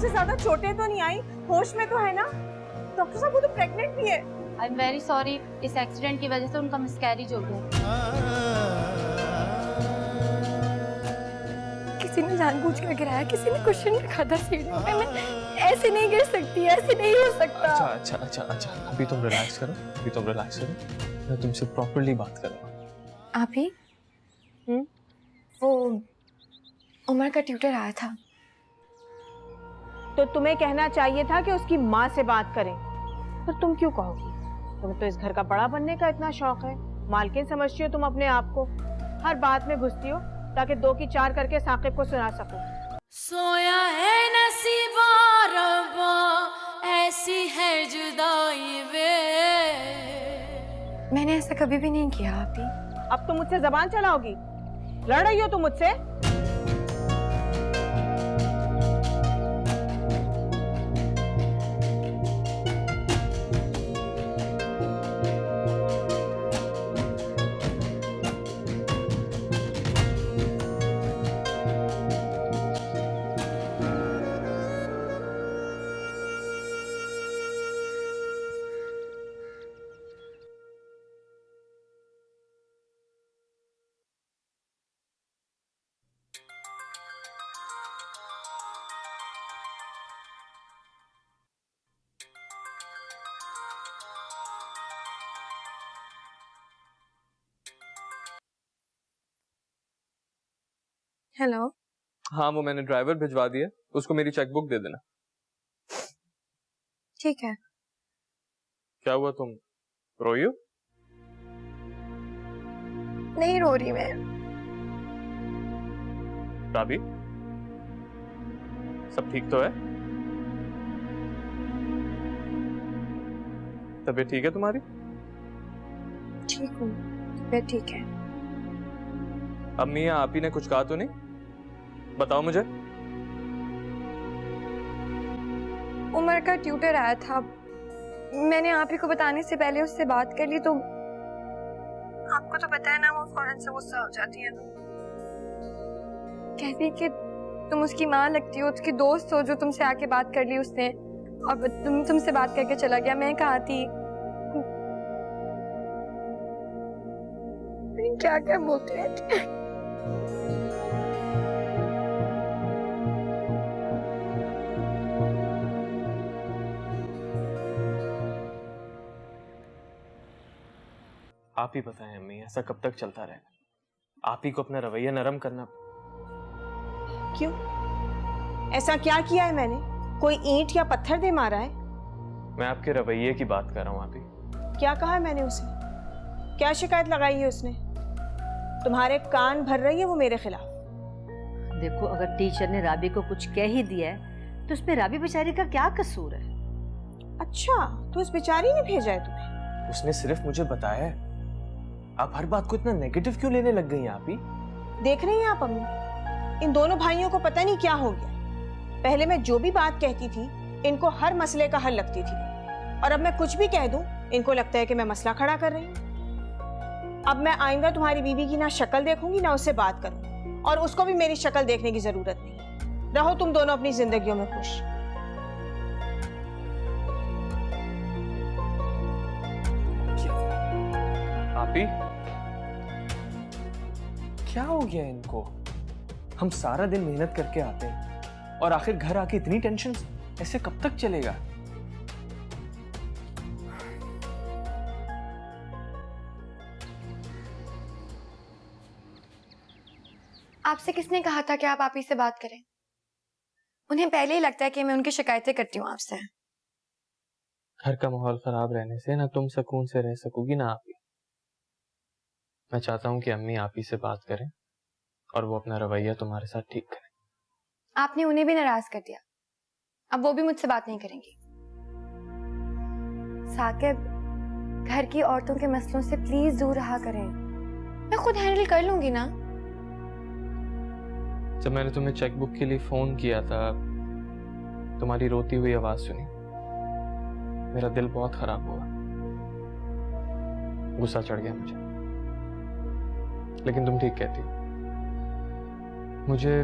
से ज्यादा चोटें तो नहीं आई? होश में तो है ना? डॉक्टर साहब वो तो प्रेग्नेंट भी है। आई एम वेरी सॉरी, इस एक्सीडेंट की वजह से उनका मिसकैरेज हो गया। किसी ने जानबूझ कर गिराया, किसी ने कुशन रखा था सीढ़ियों पे। मैं ऐसे नहीं गिर सकती, ऐसे नहीं हो सकता। अच्छा, अभी तुम रिलैक्स करो, मैं तुमसे प्रॉपर्ली बात करूंगा। आप ही वो उमर का ट्यूटर आया था। तो तुम्हें कहना चाहिए था कि उसकी माँ से बात करें, पर तुम क्यों कहोगी? तुम्हें तो इस घर का बड़ा बनने का इतना शौक है, मालकिन समझती हो तुम अपने आप को, हर बात में घुसती हो ताकि 2 की 4 करके साकिब को सुना सको। सोया है नसीबा रब्बा, ऐसी है जुदाई वे। मैंने ऐसा कभी भी नहीं किया। आप ही अब तुम मुझसे जबान चलाओगी? लड़ रही हो तुम मुझसे? हेलो। हाँ, वो मैंने ड्राइवर भिजवा दिया, उसको मेरी चेकबुक दे देना। ठीक है। क्या हुआ, तुम रोई हो? नहीं रो रही मैं। राबी, सब ठीक तो है? तबीयत ठीक है तुम्हारी? ठीक हूँ, तबीयत ठीक है। अम्मी या आपी ने कुछ कहा तो नहीं? बताओ मुझे। उमर का ट्यूटर आया था, मैंने आप ही को बताने से पहले उससे बात कर ली, तो आपको तो पता है ना वो फौरन से गुस्सा हो जाती है। तो कहती कि तुम उसकी माँ लगती हो, उसकी दोस्त हो, जो तुमसे आके बात कर ली उसने, और तुमसे बात करके चला गया। मैं कहा थी क्या क्या बोलते रहते हैं। आप ही बताएं अम्मी, ऐसा कब तक चलता रहेगा? आप ही को अपना रवैया नरम करना। क्यों? ऐसा क्या किया है मैंने? कोई ईंट या पत्थर दे मारा है? मैं आपके रवैये की बात कर रहा हूँ। आप ही क्या कहा है मैंने उसे? क्या शिकायत लगाई है उसने? तुम्हारे कान भर रही है वो मेरे खिलाफ। देखो, अगर टीचर ने राबी को कुछ कह ही दिया है तो उसमें राबी बेचारी का क्या कसूर है? अच्छा, तो उस बेचारी ने भेजा है तुम्हें? उसने सिर्फ मुझे बताया है। आप हर बात को इतना नेगेटिव क्यों लेने लग गई आप ही? देख रही हैं आप अम्मी, इन दोनों भाइयों को पता नहीं क्या हो गया। पहले मैं जो भी बात कहती थी इनको हर मसले का हल लगती थी, और अब मैं कुछ भी कह दूं इनको लगता है कि मैं मसला खड़ा कर रही हूं। अब मैं आइंदा तुम्हारी बीवी की ना शक्ल देखूंगी ना उससे बात करूंगी, और उसको भी मेरी शक्ल देखने की जरूरत नहीं। रहो तुम दोनों अपनी जिंदगियों में खुश। आप ही क्या हो गया इनको? हम सारा दिन मेहनत करके आते हैं और आखिर घर आके इतनी टेंशन, ऐसे कब तक चलेगा? आपसे किसने कहा था कि आप ही से बात करें? उन्हें पहले ही लगता है कि मैं उनकी शिकायतें करती हूँ आपसे। घर का माहौल खराब रहने से ना तुम सुकून से रह सकोगी ना आप ही। मैं चाहता हूँ कि अम्मी आप ही से बात करें और वो अपना रवैया तुम्हारे साथ ठीक करें। आपने उन्हें भी नाराज कर दिया, अब वो भी मुझसे बात नहीं करेंगी। साकिब, घर की औरतों के मसलों से प्लीज दूर रहा करें। मैं खुद हैंडल कर लूंगी ना। जब मैंने तुम्हें चेकबुक के लिए फोन किया था, तुम्हारी रोती हुई आवाज सुनी, मेरा दिल बहुत खराब हुआ, गुस्सा चढ़ गया मुझे। लेकिन तुम ठीक कहती हो, मुझे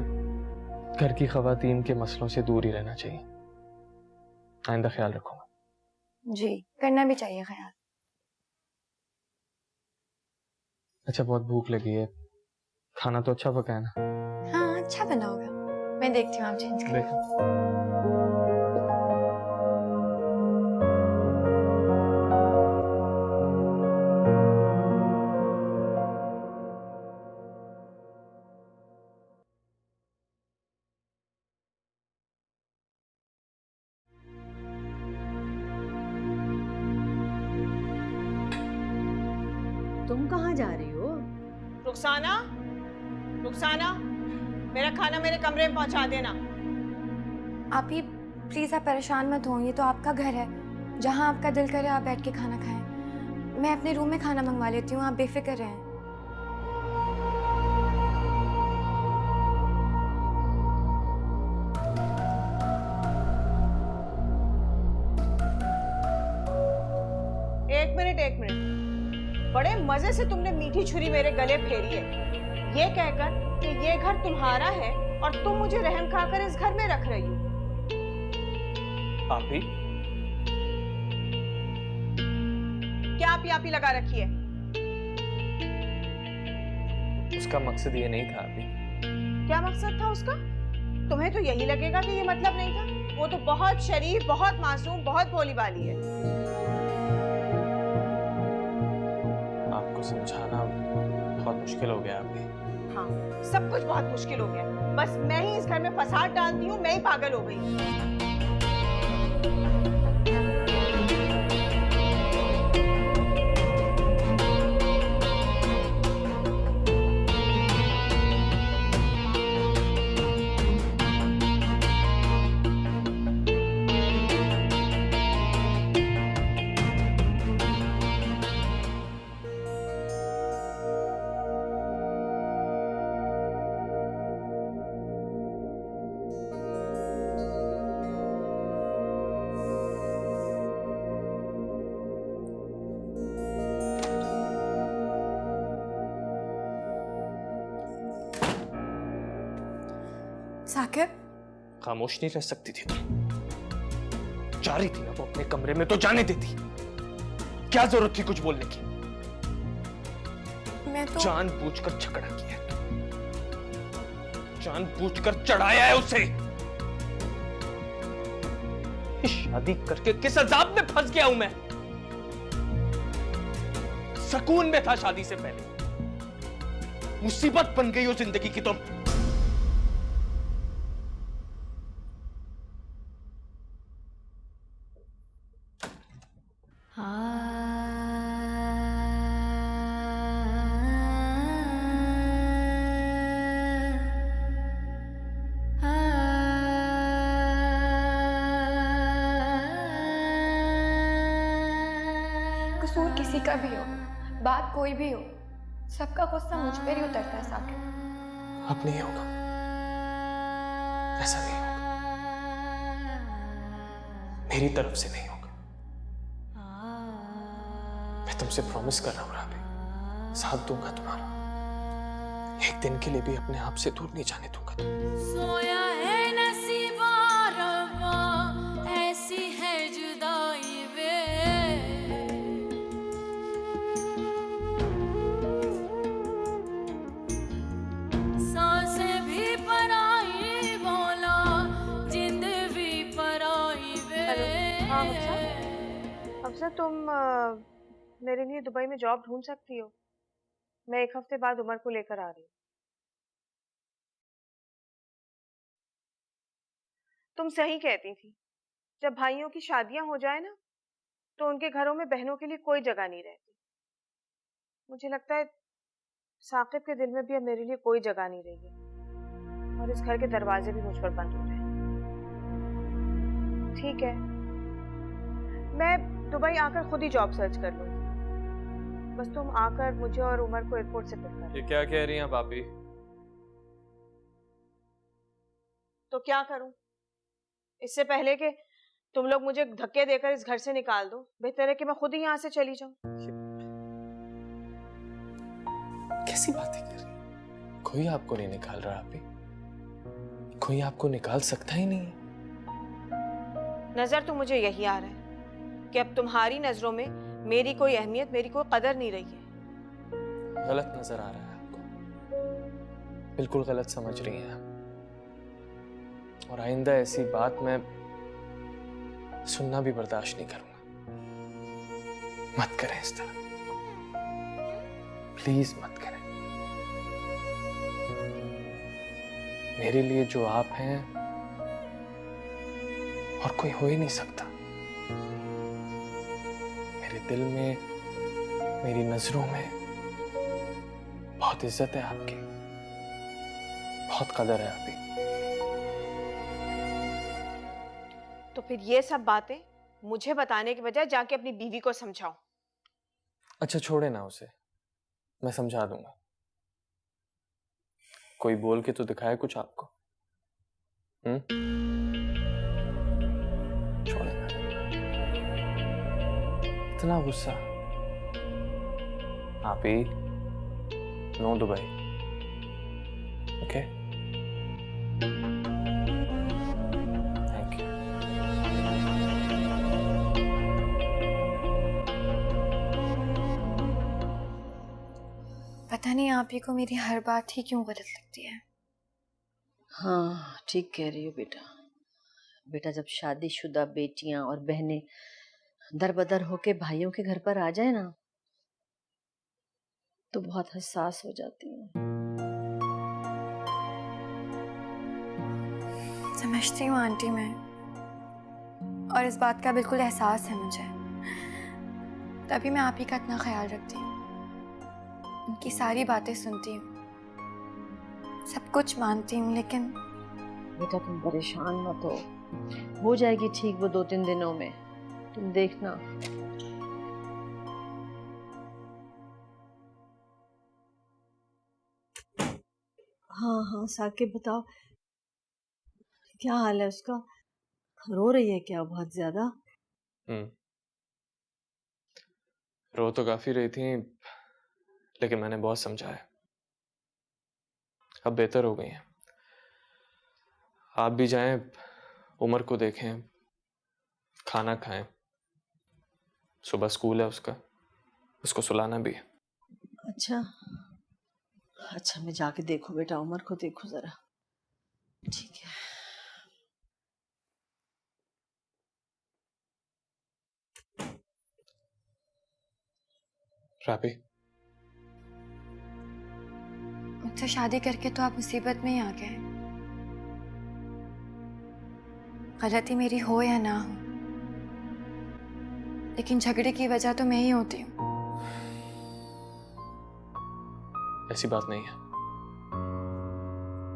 घर की खवातीन के मसलों से दूर ही रहना चाहिए। आइंदा ख्याल रखूंगा। जी, करना भी चाहिए ख्याल। अच्छा, बहुत भूख लगी है, खाना तो अच्छा पका है ना? हाँ, अच्छा बना होगा। मैं देखती हूँ, आप चेंज करें। देखो। तुम कहाँ जा रही हो? रुखसाना, रुखसाना, मेरा खाना मेरे कमरे में पहुंचा देना। आप ही प्लीज, आप परेशान मत हो, ये तो आपका घर है। जहाँ आपका दिल करे आप बैठ के खाना खाएं। मैं अपने रूम में खाना मंगवा लेती हूँ, आप बेफिक्र रहें। एक मिनट, बड़े मजे से तुमने मीठी छुरी मेरे गले फेरी है, ये कहकर कि ये घर तुम्हारा है और तुम मुझे रहम खाकर इस घर में रख रही हो। आपी, क्या आप लगा रखी है? उसका मकसद ये नहीं था आपी। क्या मकसद था उसका? तुम्हें तो यही लगेगा कि ये मतलब नहीं था। वो तो बहुत शरीफ, बहुत मासूम, बहुत भोली भाली है। आपको समझाना बहुत मुश्किल हो गया अभी। हाँ, सब कुछ बहुत मुश्किल हो गया। बस मैं ही इस घर में फसाद डालती हूँ, मैं ही पागल हो गई। साकिब, खामोश नहीं रह सकती थी तुम? जा रही थी ना वो अपने कमरे में, तो जाने देती। क्या जरूरत थी कुछ बोलने की? मैं तो जानबूझकर झगड़ा किया है तुमने, जानबूझकर चढ़ाया है उसे। शादी करके किस अजाब में फंस गया हूं मैं। सुकून में था शादी से पहले, मुसीबत बन गई हो जिंदगी की तुम। कसूर किसी का भी हो, बात कोई भी हो, सबका गुस्सा मुझ पर ही उतरता है साकिब। अब नहीं होगा, ऐसा नहीं होगा, मेरी तरफ से नहीं होगा। मैं तुमसे प्रॉमिस कर रहा हूं राबी, साथ दूंगा तुम्हारा। एक दिन के लिए भी अपने आप से दूर नहीं जाने दूंगा तुम्हें। सोया है नसीबा रब्बा, ऐसी है जुदाई वे। सांसें भी पराई बोला, जिंद भी पराई वे। हाँ, अफसर तुम मेरे लिए दुबई में जॉब ढूंढ सकती हो। मैं 1 हफ्ते बाद उमर को लेकर आ रही हूँ। तुम सही कहती थी, जब भाइयों की शादियां हो जाए ना, तो उनके घरों में बहनों के लिए कोई जगह नहीं रहती। मुझे लगता है साकिब के दिल में भी अब मेरे लिए कोई जगह नहीं रही है, और इस घर के दरवाजे भी मुझ पर बंद हो रहे हैं। ठीक है, मैं दुबई आकर खुद ही जॉब सर्च कर लूंगी। बस तुम आकर मुझे और उमर को एयरपोर्ट से पिक कर। ये क्या कह रही हैं भाभी? तो क्या करूं? इससे पहले कि तुम लोग मुझे धक्के देकर इस घर से निकाल दो, बेहतर है कि मैं खुद ही यहाँ से चली जाऊं। कैसी बातें कर रही हैं? कोई आपको नहीं निकाल रहा अभी, कोई आपको निकाल सकता ही नहीं है। नजर तो मुझे यही आ रहा है कि अब तुम्हारी नजरों में मेरी कोई अहमियत, मेरी कोई कदर नहीं रही है। गलत नजर आ रहा है आपको, बिल्कुल गलत समझ रही हैं आप। और आइंदा ऐसी बात मैं सुनना भी बर्दाश्त नहीं करूंगा। मत करें इस तरह, प्लीज मत करें। मेरे लिए जो आप हैं और कोई हो ही नहीं सकता। मेरे दिल में, मेरी नजरों में बहुत इज्जत है आपकी, बहुत कदर है आपकी। तो फिर ये सब बातें मुझे बताने के बजाय जाके अपनी बीवी को समझाओ। अच्छा छोड़े ना उसे, मैं समझा दूंगा। कोई बोल के तो दिखाए कुछ आपको। छोड़े ना, इतना गुस्सा आप ही। No Dubai, okay? Thank you. पता नहीं आप ही को मेरी हर बात ही क्यों गलत लगती है। हाँ ठीक कह रही हो बेटा। बेटा जब शादीशुदा बेटियां और बहनें दरबदर होके भाइयों के घर पर आ जाए ना, तो बहुत हसास हो जाती हैं। समझती हूँ आंटी मैं, और इस बात का बिल्कुल एहसास है मुझे। तभी मैं आप ही का इतना ख्याल रखती हूँ, उनकी सारी बातें सुनती हूँ, सब कुछ मानती हूँ। लेकिन बेटा तुम परेशान मत हो जाएगी ठीक वो 2-3 दिनों में, तुम देखना। हाँ हाँ साकिब बताओ, क्या हाल है उसका? रो रही है क्या बहुत ज्यादा? रो तो काफी रही थी, लेकिन मैंने बहुत समझाया, अब बेहतर हो गई हैं। आप भी जाएं, उमर को देखें, खाना खाएं। सुबह स्कूल है उसका, उसको सुलाना भी है। अच्छा अच्छा, मैं जाके देखो बेटा, उमर को देखो जरा। ठीक है। राबी, मुझसे शादी करके तो आप मुसीबत में ही आ गए। गलती मेरी हो या ना हो, लेकिन झगड़े की वजह तो मैं ही होती हूँ। ऐसी बात नहीं है।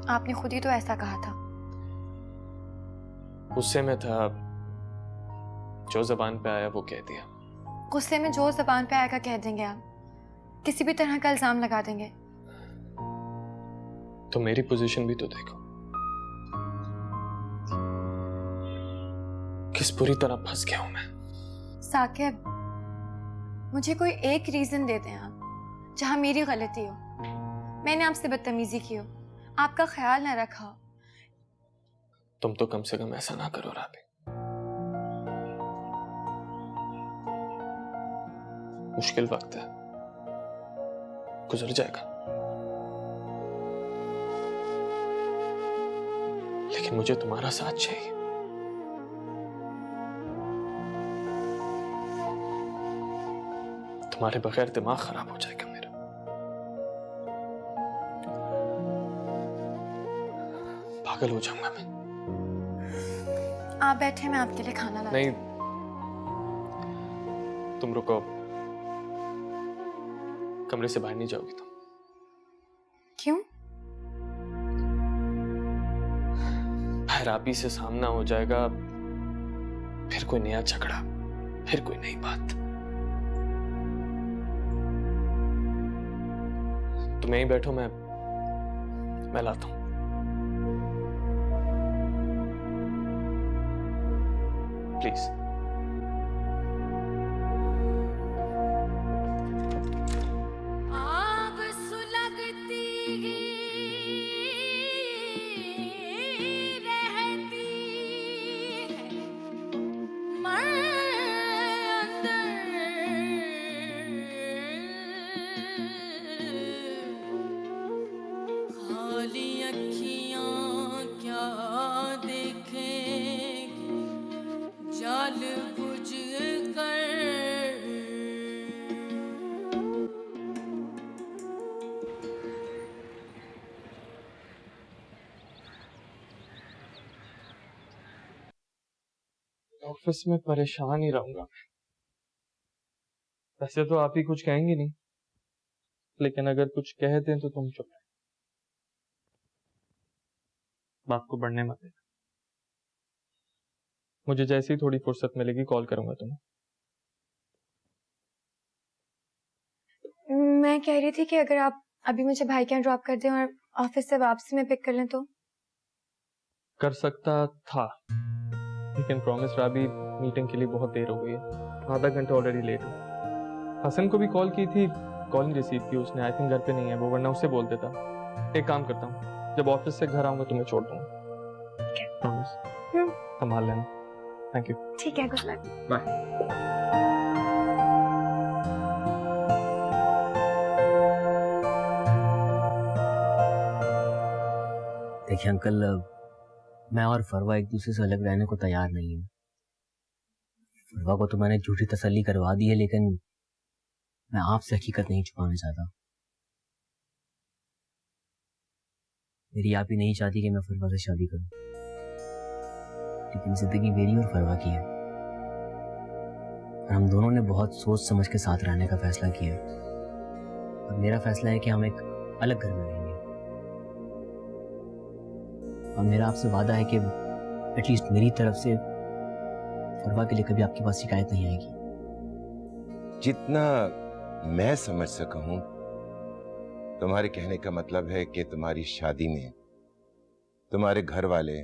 आपने खुद ही तो ऐसा कहा था। गुस्से में था, जो जबान पे आया वो कह दिया। गुस्से में जो जबान पे आएगा कह देंगे आप, किसी भी तरह का इल्जाम लगा देंगे। तो मेरी पोजीशन भी तो देखो, किस बुरी तरह फंस गया हूं मैं। साकिब, मुझे कोई एक रीजन दे दें आप जहां मेरी गलती हो, मैंने आपसे बदतमीजी की हो, आपका ख्याल ना रखा हो। तुम तो कम से कम ऐसा ना करो राबी। मुश्किल वक्त है, गुजर जाएगा, लेकिन मुझे तुम्हारा साथ चाहिए। तुम्हारे बगैर दिमाग खराब हो जाएगा मेरा। पागल हो जाऊंगा मैं। आप बैठे, मैं आपके लिए खाना लाती नहीं, तुम रुको, कमरे से बाहर नहीं जाओगी तुम। क्यों? राबी से सामना हो जाएगा, फिर कोई नया झगड़ा, फिर कोई नई बात। तुम यहीं बैठो, मैं लाता हूं। प्लीज। आग सुलगती ऑफिस में परेशान ही रहूंगा। वैसे तो आप ही कुछ कहेंगे नहीं, लेकिन अगर कुछ कह दें तो तुम चुप रहे। बात को बढ़ने मत देना। मुझे जैसे ही थोड़ी फुर्सत मिलेगी कॉल करूंगा तुम्हें। मैं कह रही थी कि अगर आप अभी मुझे भाई के यहाँ ड्रॉप कर दें और ऑफिस से वापसी में पिक कर लें तो। कर सकता था, लेकिन प्रॉमिस राबी मीटिंग के लिए बहुत देर हो गई है, आधा घंटा ऑलरेडी लेट हूँ। हसन को भी कॉल की थी, कॉल नहीं रिसीव की उसने। आई थिंक घर पे नहीं है वो, वरना उससे बोल देता। एक काम करता हूँ, जब ऑफिस से घर आऊंगा तुम्हें छोड़ दूंगा। प्रॉमिस? संभाल लेना। Thank you. ठीक है, गुड लक। बाय। देखिए अंकल, मैं और फरवा एक दूसरे से अलग रहने को तैयार नहीं है। फरवा को तो मैंने झूठी तसल्ली करवा दी है, लेकिन मैं आपसे हकीकत नहीं छुपाना चाहता। मेरी आप ही नहीं चाहती कि मैं फरवा से शादी करूं, लेकिन जिंदगी मेरी और फरवा की है और हम दोनों ने बहुत सोच समझ के साथ रहने का फैसला किया। और मेरा फैसला है कि हम एक अलग घर में रहेंगे। और मेरा आपसे वादा है कि एटलीस्ट मेरी तरफ से फरवा के लिए कभी आपके पास शिकायत नहीं आएगी। जितना मैं समझ सका हूं, तुम्हारे कहने का मतलब है कि तुम्हारी शादी में तुम्हारे घर वाले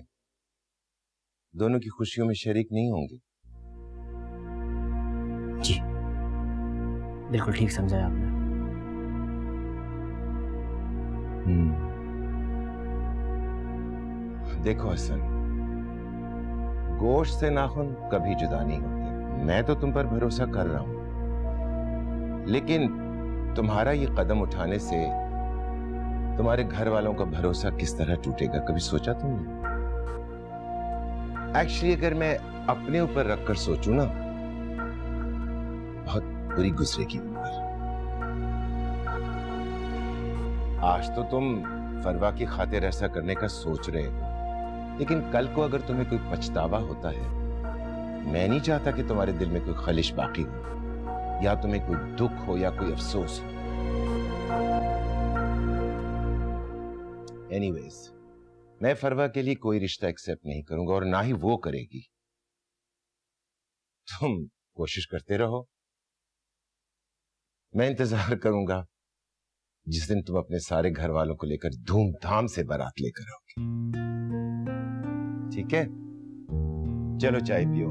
दोनों की खुशियों में शरीक नहीं होंगे। जी बिल्कुल ठीक समझा आपने। देखो हसन, गोश्त से नाखून कभी जुदा नहीं होते। मैं तो तुम पर भरोसा कर रहा हूं, लेकिन तुम्हारा ये कदम उठाने से तुम्हारे घर वालों का भरोसा किस तरह टूटेगा, कभी सोचा तुमने? एक्चुअली अगर मैं अपने ऊपर रखकर सोचूं ना, बहुत बुरी गुजरेगी उम्र। आज तो तुम फरवा की खातिर ऐसा करने का सोच रहे हो, लेकिन कल को अगर तुम्हें कोई पछतावा होता है, मैं नहीं चाहता कि तुम्हारे दिल में कोई खलिश बाकी हो, या तुम्हें कोई दुख हो या कोई अफसोस हो। एनीवेज, मैं फरवा के लिए कोई रिश्ता एक्सेप्ट नहीं करूंगा और ना ही वो करेगी। तुम कोशिश करते रहो, मैं इंतजार करूंगा जिस दिन तुम अपने सारे घर वालों को लेकर धूमधाम से बारात लेकर आओगे। ठीक है, चलो चाय पियो।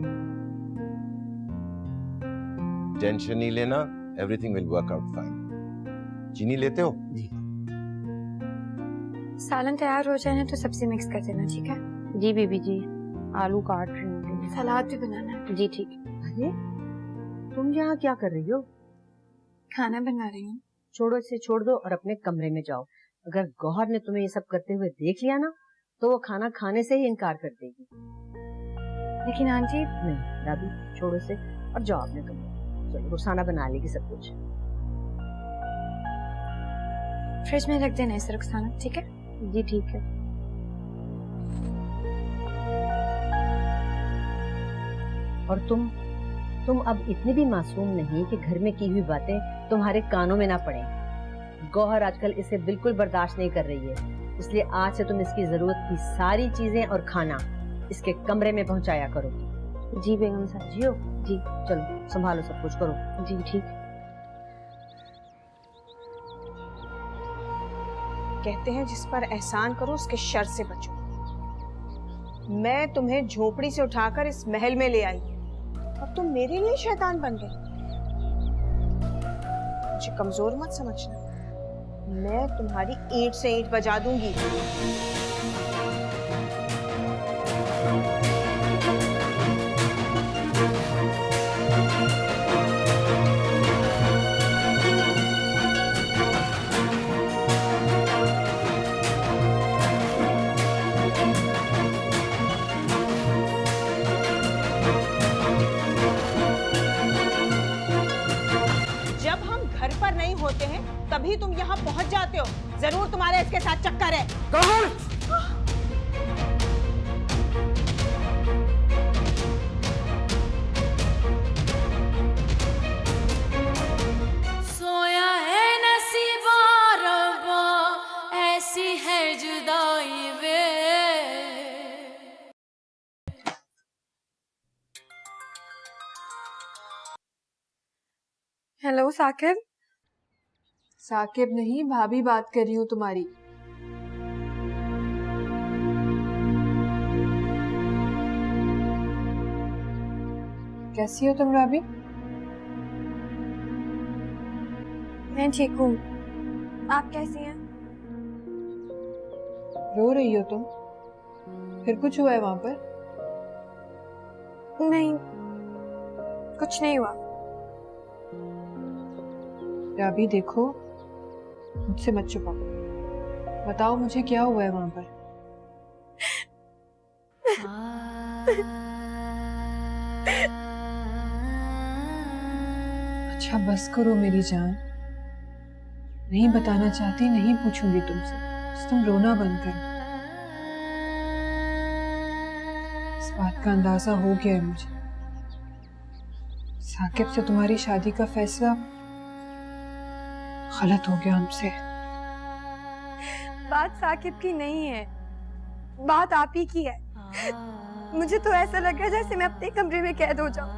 टेंशन नहीं लेना, everything will work out fine. चीनी लेते हो? जी। सालन तैयार हो जाए ना तो सब्जी मिक्स कर देना, ठीक है? जी बीबी जी, आलू काट रही हूँ। सलाद भी बनाना है। जी ठीक। अरे तुम यहाँ क्या कर रही हो? खाना बना रही हूँ। छोड़ो, इसे छोड़ दो और अपने कमरे में जाओ। अगर गौहर ने तुम्हें ये सब करते हुए देख लिया ना, तो वो खाना खाने से ही इनकार कर देगी। लेकिन आंटी, नहीं राबी, छोड़ो इसे और जाओ अपने कमरे। चलो, रुखसाना बना लेगी सब कुछ। फ्रिज में रख देना इसे रुखसाना, ठीक है? जी ठीक है। और तुम अब इतनी भी मासूम नहीं कि घर में की हुई बातें तुम्हारे कानों में ना पड़े। गौहर आजकल इसे बिल्कुल बर्दाश्त नहीं कर रही है, इसलिए आज से तुम इसकी जरूरत की सारी चीजें और खाना इसके कमरे में पहुंचाया करो। जी बेगम साहब। जियो जी। चलो संभालो, सब कुछ करो। जी ठीक। कहते हैं जिस पर एहसान करो उसके शर से बचो। मैं तुम्हें झोपड़ी से उठाकर इस महल में ले आई, अब तुम मेरे लिए शैतान बन गए। मुझे कमजोर मत समझना, मैं तुम्हारी ईंट से ईंट बजा दूंगी। होते हैं तभी तुम यहाँ पहुंच जाते हो। जरूर तुम्हारे इसके साथ चक्कर है। हेलो साकिब। साकिब नहीं, भाभी बात कर रही हूँ तुम्हारी। कैसी हो तुम राबी? मैं ठीक हूँ, आप कैसी हैं? रो रही हो तुम? फिर कुछ हुआ है वहां पर? नहीं, कुछ नहीं हुआ। राबी देखो, मुझसे मत छुपाओ, बताओ मुझे क्या हुआ है वहां पर? अच्छा बस करो मेरी जान, नहीं बताना चाहती, नहीं पूछूंगी तुमसे, बस तुम रोना बंद करो। इस बात का अंदाजा हो गया है मुझे, साकिब से तुम्हारी शादी का फैसला गलत हो गया हमसे। बात साकिब की नहीं है, बात आप ही की है। मुझे तो ऐसा लग रहा है जैसे मैं अपने कमरे में कैद हो जाऊं।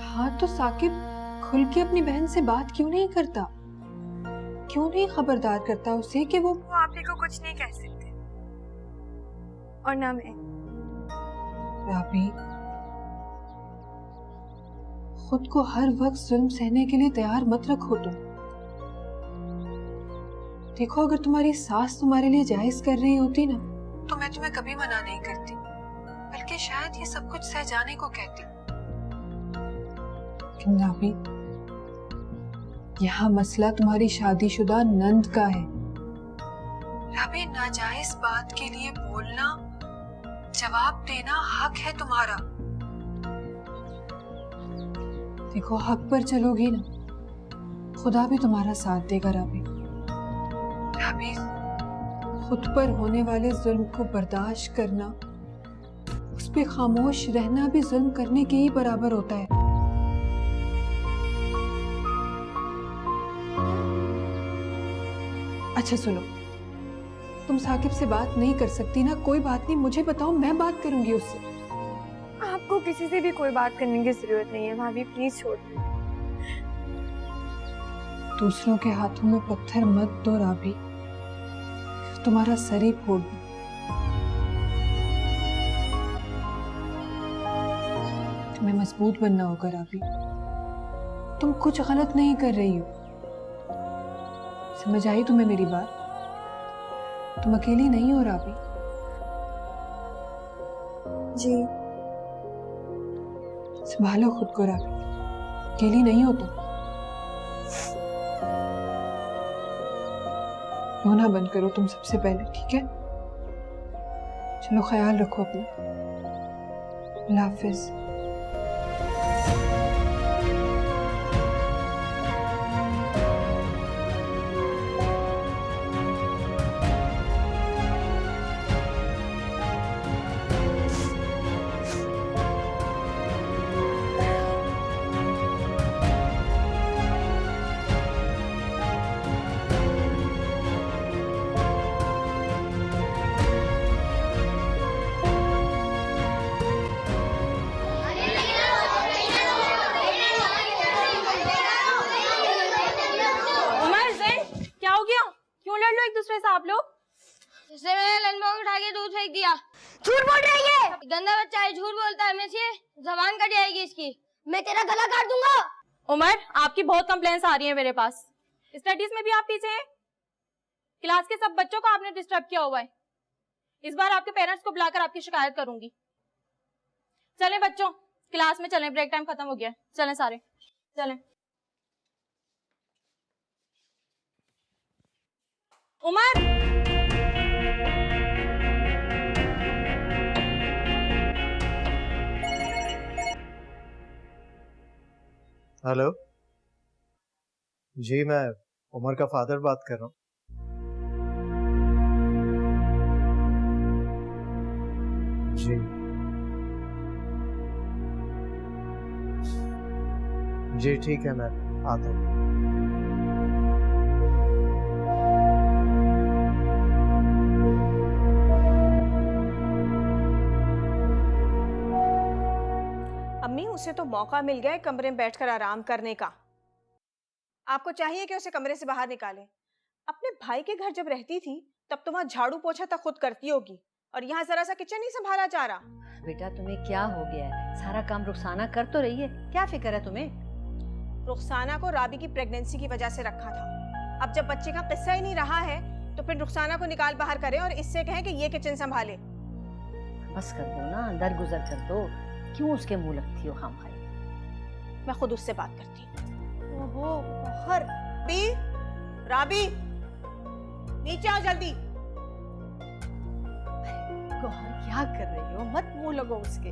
हाँ तो साकिब खुल के अपनी बहन से बात क्यों नहीं करता? क्यों नहीं खबरदार करता उसे कि वो आप ही को कुछ नहीं कह सकते, और ना मैं। राबी, खुद को हर वक्त जुल्म सहने के लिए तैयार मत रखो तुम। देखो अगर तुम्हारी सास तुम्हारे लिए जायज कर रही होती ना, तो मैं तुम्हें कभी मना नहीं करती, बल्कि शायद ये सब कुछ सह जाने को कहती। लेकिन राबी, यहाँ मसला तुम्हारी शादीशुदा नंद का है। राबी, नाजायज बात के लिए बोलना, जवाब देना हक है तुम्हारा। देखो हक पर चलोगी ना, खुदा भी तुम्हारा साथ देगा राबी। राबी, खुद पर होने वाले जुल्म को बर्दाश्त करना, उस पे खामोश रहना भी जुल्म करने के ही बराबर होता है। अच्छा सुनो, तुम साकिब से बात नहीं कर सकती ना, कोई बात नहीं, मुझे बताओ, मैं बात करूंगी उससे। आपको किसी से भी कोई बात करने की जरूरत नहीं है भाभी, प्लीज छोड़ दो। दूसरों के हाथों में पत्थर मत दो राबी, तुम्हारा सर ही फोड़ दूं। तुम्हें मजबूत बनना होगा राबी, तुम कुछ गलत नहीं कर रही हो। समझ आई तुम्हें मेरी बात? तुम अकेली नहीं हो राबी। जी। संभालो खुद को राबी, अकेली नहीं हो तुम। रोना बंद करो तुम सबसे पहले, ठीक है? चलो ख्याल रखो अपना। अल्लाह हाफिज। आप लोग इससे मैंने लंच बॉक्स उठा के दूध फेंक दिया। झूठ बोल रही है, गंदा बच्चा है, झूठ बोलता है। मेरे से जबान कट जाएगी इसकी, मैं तेरा गला काट दूंगा। उमर, आपकी बहुत कंप्लेंट्स आ रही हैं मेरे पास। स्टडीज में भी आप पीछे हैं, क्लास के सब बच्चों को आपने डिस्टर्ब किया हुआ है। इस बार आपके पेरेंट्स को बुलाकर आपकी शिकायत करूंगी। चलें बच्चों, क्लास में चलें, ब्रेक टाइम खत्म हो गया। चलें सारे, चलें। उमर, हेलो जी, मैं उमर का फादर बात कर रहा हूँ। जी जी ठीक है, मैं आता हूँ। अम्मी, उसे तो मौका मिल गया है कमरे में बैठकर आराम करने का। आपको चाहिए कि उसे कमरे से बाहर निकालें। अपने भाई के घर जब रहती थी तब तो वहाँ झाड़ू पोछा तक खुद करती होगी, और यहाँ जरा सा किचन नहीं संभाला जा रहा। बेटा तुम्हें क्या हो गया है? सारा काम रुखसाना कर तो रही है, क्या फिक्र है तुम्हें? रुखसाना को राबी की प्रेगनेंसी की वजह से रखा था। अब जब बच्चे का किस्सा ही नहीं रहा है तो फिर रुखसाना को निकाल बाहर करें और इससे कहें कि ये किचन संभाले। बस कर दो ना, दरगुजर कर दो, क्यों उसके मुंह लगती हो खाम खाई? मैं खुद उससे बात करती हूँ। ओहो गौहर, राबी नीचे आओ जल्दी। गौहर क्या कर रही हो? मत मुंह लगो उसके।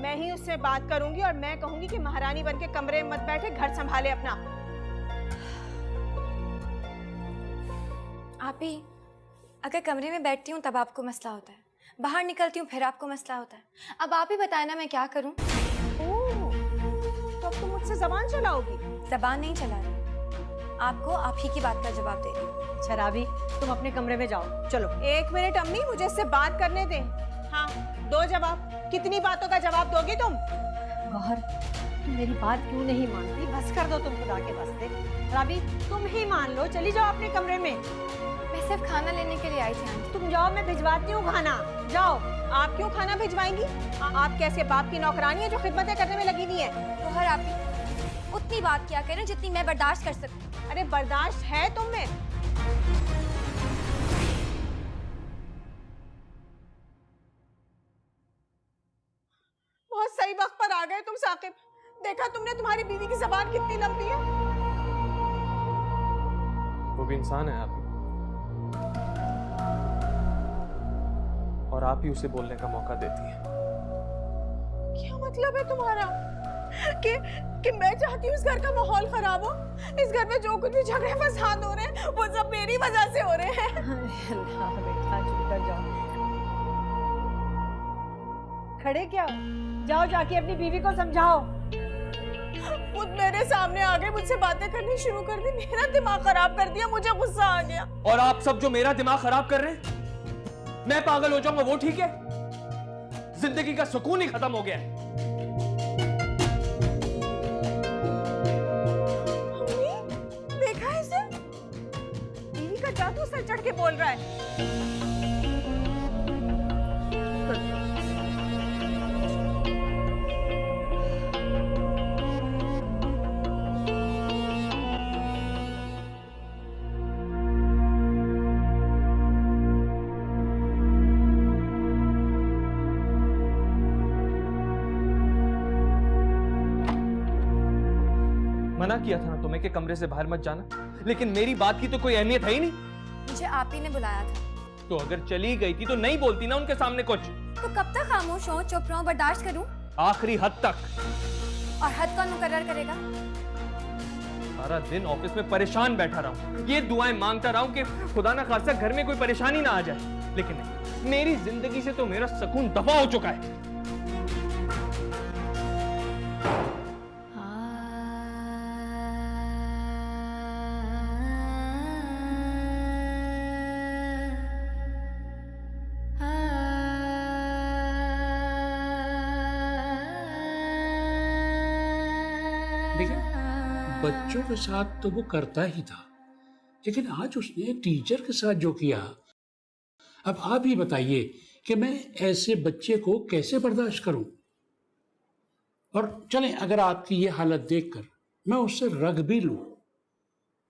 मैं ही उससे बात करूंगी और मैं कहूंगी कि महारानी बन के कमरे में मत बैठे, घर संभाले अपना। आप ही, अगर कमरे में बैठती हूँ तब आपको मसला होता है, बाहर निकलती हूँ फिर आपको मसला होता है। अब आप ही बताए ना मैं क्या करूँ? तो अब तुम मुझसे जबान चलाओगी? जबान नहीं चला रही, आपको आप ही की बात का जवाब दे रही हूँ। शराबी, तुम अपने कमरे में जाओ, चलो। 1 मिनट अम्मी, मुझे इससे बात करने दें। हाँ, दो जवाब। कितनी बातों का जवाब दोगी तुम? गौहर, तुम मेरी बात क्यों नहीं मानती? बस कर दो तुम खुदा के वास्ते। राबी, तुम ही मान लो, चली जाओ अपने कमरे में। मैं सिर्फ खाना लेने के लिए आई थी आंटी। तुम जाओ, मैं भिजवाती हूँ खाना, जाओ। आप क्यों खाना भिजवाएंगी? आप कैसे बाप की नौकरानी है जो खिदमतें करने में लगी हुई है? गौहर, आप ही उतनी बात क्या करें जितनी मैं बर्दाश्त कर सकूं। अरे बर्दाश्त है तुम में? बहुत सही वक्त पर आ गए तुम साकिब। देखा तुमने तुम्हारी बीवी की जबान कितनी लंबी है। वो भी इंसान है आप ही, और आप ही उसे बोलने का मौका देती है। क्या मतलब है तुम्हारा? कि मैं चाहती हूँ इस घर का माहौल खराब हो? इस घर में जो कुछ भी झगड़े फसाद हो रहे हैं वो सब मेरी वजह से हो रहे हैं। अल्लाह बेटा, चुप कर जाओ। खड़े क्या? जाओ जाके अपनी बीवी को समझाओ। खुद मेरे सामने आ गए, मुझसे बातें करनी शुरू कर दी, मेरा दिमाग खराब कर दिया, मुझे गुस्सा आ गया। और आप सब जो मेरा दिमाग खराब कर रहे हैं, मैं पागल हो जाऊंगा वो ठीक है? जिंदगी का सुकून ही खत्म हो गया है। देखा इसे? बीवी का जादू सर चढ़ के बोल रहा है। मना किया था ना तुम्हें कि कमरे से बाहर मत जाना, लेकिन मेरी बात की तो कोई अहमियत है ही नहीं। मुझे आप ही ने बुलाया था। तो अगर चली गई थी तो नहीं बोलती ना उनके सामने कुछ। तो कब तक खामोश हो, चुप रहूं, बर्दाश्त करूं? आखिरी हद तक। और हद कौन मुकर्रर करेगा? सारा दिन ऑफिस में परेशान बैठा रहूं, ये दुआएं मांगता रहूं कि खुदा ना खासा घर में कोई परेशानी ना आ जाए, लेकिन नहीं, मेरी जिंदगी से तो मेरा सुकून दफा हो चुका है। बच्चों के साथ तो वो करता ही था, लेकिन आज उसने टीचर के साथ जो किया, अब आप ही बताइए कि मैं ऐसे बच्चे को कैसे बर्दाश्त करूं? और चलें, अगर आपकी ये हालत देखकर मैं उससे रग भी लूं,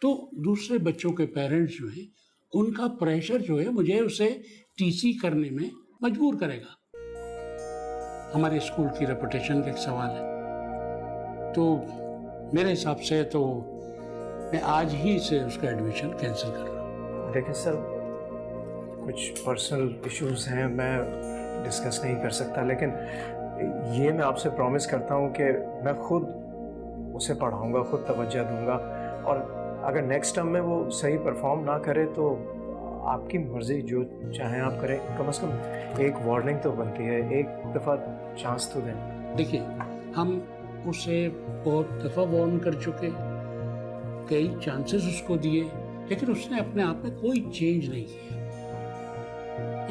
तो दूसरे बच्चों के पेरेंट्स जो हैं उनका प्रेशर जो है मुझे उसे टीसी करने में मजबूर करेगा। हमारे स्कूल की रेपुटेशन का एक सवाल है। तो मेरे हिसाब से तो मैं आज ही से उसका एडमिशन कैंसिल कर रहा हूँ। देखिए सर, कुछ पर्सनल इश्यूज हैं, मैं डिस्कस नहीं कर सकता, लेकिन ये मैं आपसे प्रॉमिस करता हूँ कि मैं खुद उसे पढ़ाऊँगा, खुद तवज्जो दूँगा, और अगर नेक्स्ट टर्म में वो सही परफॉर्म ना करे तो आपकी मर्ज़ी, जो चाहें आप करें। कम से कम एक वार्निंग तो बनती है, एक दफ़ा चांस तो दें। देखिए, हम उसे बहुत दफ़ा वार्न कर चुके, कई चांसेस उसको दिए, लेकिन उसने अपने आप में कोई चेंज नहीं किया।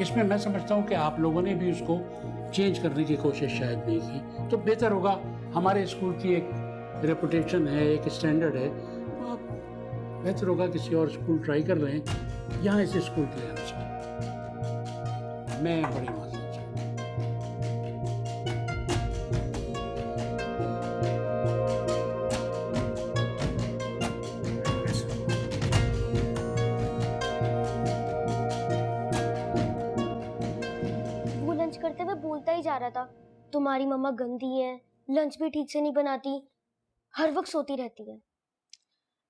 इसमें मैं समझता हूँ कि आप लोगों ने भी उसको चेंज करने की कोशिश शायद नहीं की, तो बेहतर होगा। हमारे स्कूल की एक रेपुटेशन है, एक स्टैंडर्ड है, बेहतर होगा किसी और स्कूल ट्राई कर लें, यहाँ इसे स्कूल के लिए आना चाहिए। मैं बड़ी माजूर हूँ। वो लंच करते हुए बोलता ही जा रहा था, तुम्हारी मम्मा गंदी है, लंच भी ठीक से नहीं बनाती, हर वक्त सोती रहती है।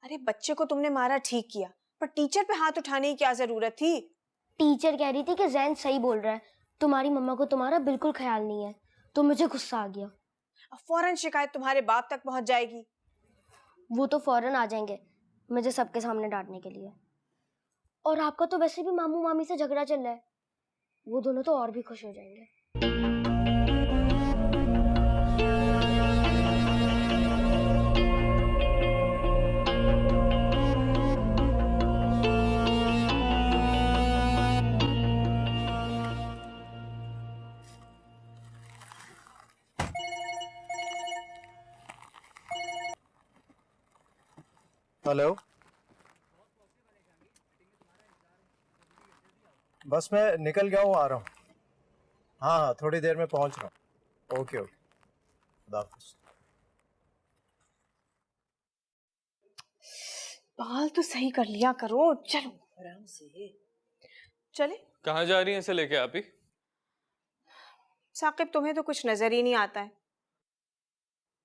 अरे बच्चे को तुमने मारा ठीक किया, पर टीचर पे हाथ उठाने की क्या जरूरत थी? टीचर कह रही थी कि जैन सही बोल रहा है, तुम्हारी मम्मा को तुम्हारा बिल्कुल ख्याल नहीं है। तो मुझे गुस्सा आ गया। अब फौरन शिकायत तुम्हारे बाप तक पहुंच जाएगी। वो तो फौरन आ जाएंगे मुझे सबके सामने डांटने के लिए। और आपका तो वैसे भी मामू मामी से झगड़ा चल रहा है, वो दोनों तो और भी खुश हो जाएंगे। हेलो, बस मैं निकल गया हूँ, आ रहा हूँ। हाँ हाँ, थोड़ी देर में पहुँच रहा हूँ। ओके ओके, खुदा हाफिज़। बाल तो सही कर लिया करो, चलो आराम से चले। कहाँ जा रही हैं इसे लेके आप ही? साकिब तुम्हें तो कुछ नजर ही नहीं आता है।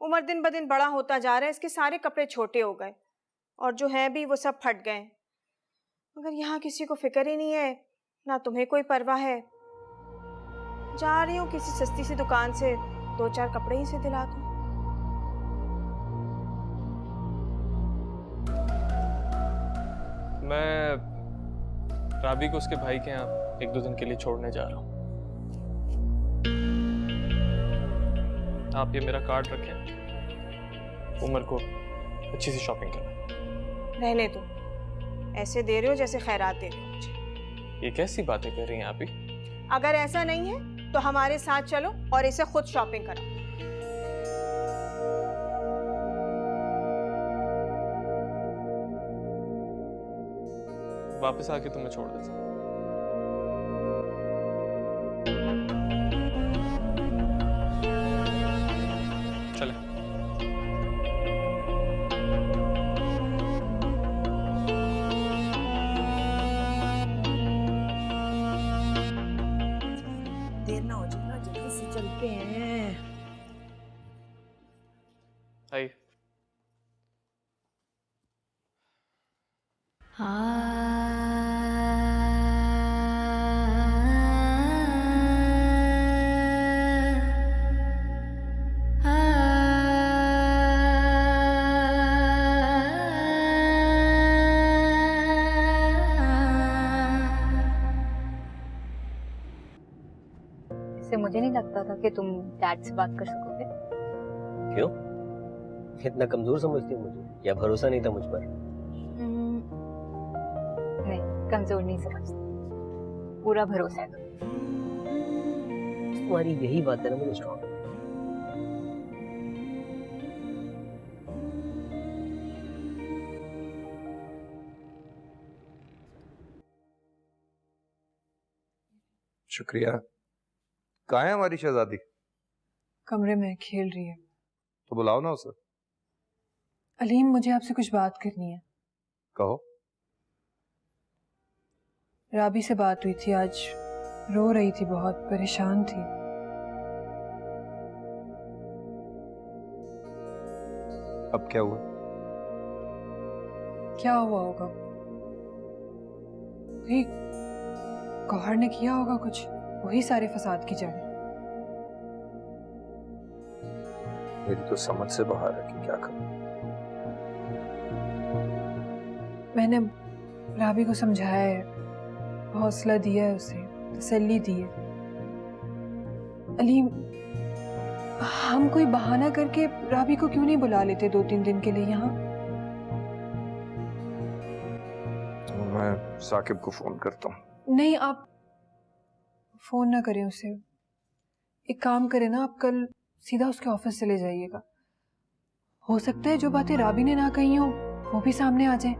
उम्र दिन ब दिन बड़ा होता जा रहा है, इसके सारे कपड़े छोटे हो गए और जो है भी वो सब फट गए। मगर यहाँ किसी को फिक्र ही नहीं है, ना तुम्हें कोई परवाह है। जा रही हूँ किसी सस्ती सी दुकान से 2-4 कपड़े ही से दिला दूँ। मैं राबी को उसके भाई के यहाँ 1-2 दिन के लिए छोड़ने जा रहा हूँ। आप ये मेरा कार्ड रखें, उमर को अच्छी सी शॉपिंग करना। रहने दो, ऐसे दे रहे हो जैसे खैरात दे रहे हो मुझे। ये कैसी बातें कर रही हैं आप ही? अगर ऐसा नहीं है तो हमारे साथ चलो और इसे खुद शॉपिंग कराओ। वापस आके तुम्हें छोड़ देता हूँ। चले। देर ना हो जाए ना, जल्दी से चलते हैं। आइए। इससे मुझे नहीं लगता था कि तुम डैड से बात कर सकोगे। क्यों? इतना कमजोर समझती हो मुझे, या भरोसा नहीं था मुझ पर? नहीं, कमजोर नहीं समझती, पूरा भरोसा है। तुम्हारी यही बात है ना मुझे स्ट्रॉन्ग। शुक्रिया। कहाँ है हमारी शहजादी? कमरे में खेल रही है। तो बुलाओ ना उसे। अलीम, मुझे आपसे कुछ बात करनी है। कहो। राबी से बात हुई थी आज, रो रही थी, बहुत परेशान थी। अब क्या हुआ? क्या हुआ होगा? वही गौहर ने किया होगा कुछ, वही सारे फसाद की जड़। मेरी तो समझ से बाहर है कि क्या करूं। मैंने राबी को समझाया है, हौसला दिया है, उसे तसल्ली दी है। अलीम, हम कोई बहाना करके राबी को क्यों नहीं बुला लेते 2-3 दिन के लिए यहाँ? तो मैं साकिब को फोन करता हूँ। नहीं, आप फोन ना करें उसे। एक काम करें ना, आप कल सीधा उसके ऑफिस चले जाइएगा। हो सकता है जो बातें राबी ने ना कही हो वो भी सामने आ जाए।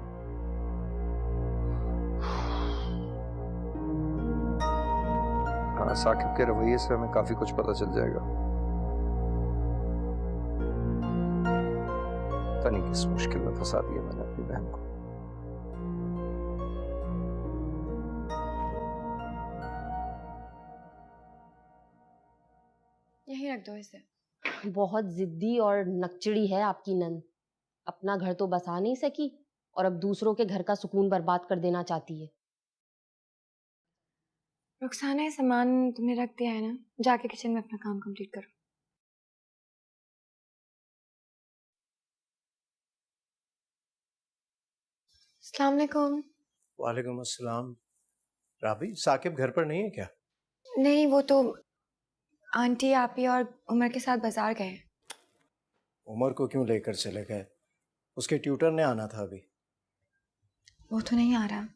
हाँ, साकिब के रवैये से हमें काफी कुछ पता चल जाएगा। पता नहीं किस मुश्किल में फंसा दिया मैंने अपनी बहन को। यहीं रख दो इसे। बहुत जिद्दी और नकचड़ी है आपकी नंद। अपना घर तो बसा नहीं सकी और अब दूसरों के घर का सुकून बर्बाद कर देना चाहती है। रुखसाना, ये सामान तुमने रख दिया है ना, जाके किचन में अपना काम कंप्लीट करो। अस्सलाम वालेकुम। वालेकुम अस्सलाम। राबी, साकिब घर पर नहीं है क्या? नहीं, वो तो आंटी, आपी और उमर के साथ बाजार गए। उमर को क्यों लेकर चले गए? उसके ट्यूटर ने आना था अभी। वो तो नहीं आ रहा।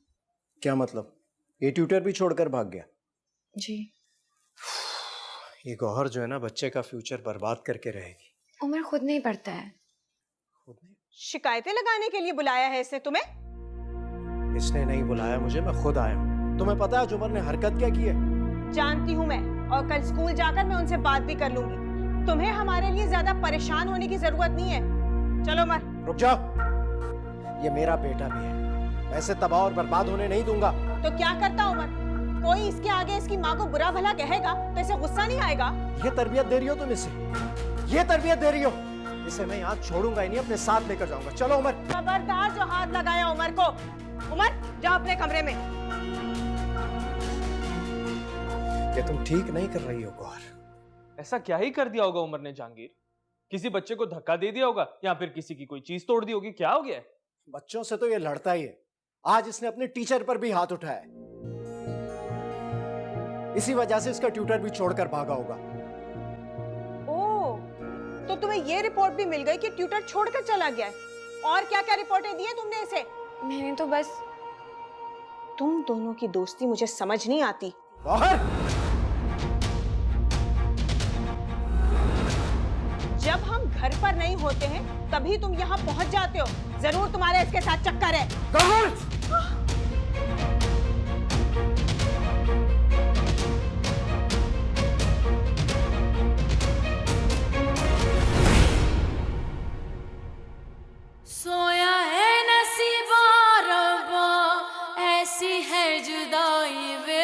क्या मतलब? ये ट्यूटर भी छोड़कर भाग गया? जी। ये गौहर जो है ना, बच्चे का फ्यूचर बर्बाद करके रहेगी। उमर खुद नहीं पढ़ता है। खुद नहीं? शिकायतें लगाने के लिए बुलाया है इसने तुम्हें? इसने नहीं बुलाया मुझे, मैं खुद आया हूँ। तुम्हें पता है आज उमर ने हरकत क्या की है? जानती हूँ मैं, और कल स्कूल जाकर मैं उनसे बात भी कर लूंगी। तुम्हें हमारे लिए ज्यादा परेशान होने की जरूरत नहीं है। चलो उमर। रुक जाओ, ये मेरा बेटा भी है, मैं इसे तबाह और बर्बाद होने नहीं दूंगा। तो क्या करता उमर? कोई इसके आगे इसकी माँ को बुरा भला कहेगा तो इसे गुस्सा नहीं आएगा? ये तरबियत दे रही हो तुम इसे? ये तरबियत दे रही हो? इसे मैं यहाँ छोड़ूंगा ही नहीं, अपने साथ लेकर जाऊंगा। चलो उमर। खबरदार जो हाथ लगाया उमर को। उमर, जाओ अपने कमरे में। ये तुम ठीक नहीं कर रही हो गौहर। ऐसा क्या ही कर दिया होगा उमर ने जहांगीर? किसी बच्चे को धक्का दे दिया होगा या फिर किसी की कोई चीज तोड़ दी होगी? क्या हो गया है? बच्चों से तो ये लड़ता ही है। आज इसने अपने टीचर पर भी हाथ उठाया है। इसी वजह से इसका ट्यूटर भी छोड़कर भागा होगा। ओह, तो तुम्हें ये रिपोर्ट भी मिल गई कि ट्यूटर छोड़कर चला गया है? और क्या क्या रिपोर्टें दी है तुमने इसे? मैंने तो बस। तुम दोनों की दोस्ती मुझे समझ नहीं आती। बाहर! जब हम घर पर नहीं होते हैं तभी तुम यहाँ पहुँच जाते हो। जरूर तुम्हारे इसके साथ चक्कर है। सोया है नसीबा रब्बा, ऐसी है जुदाई वे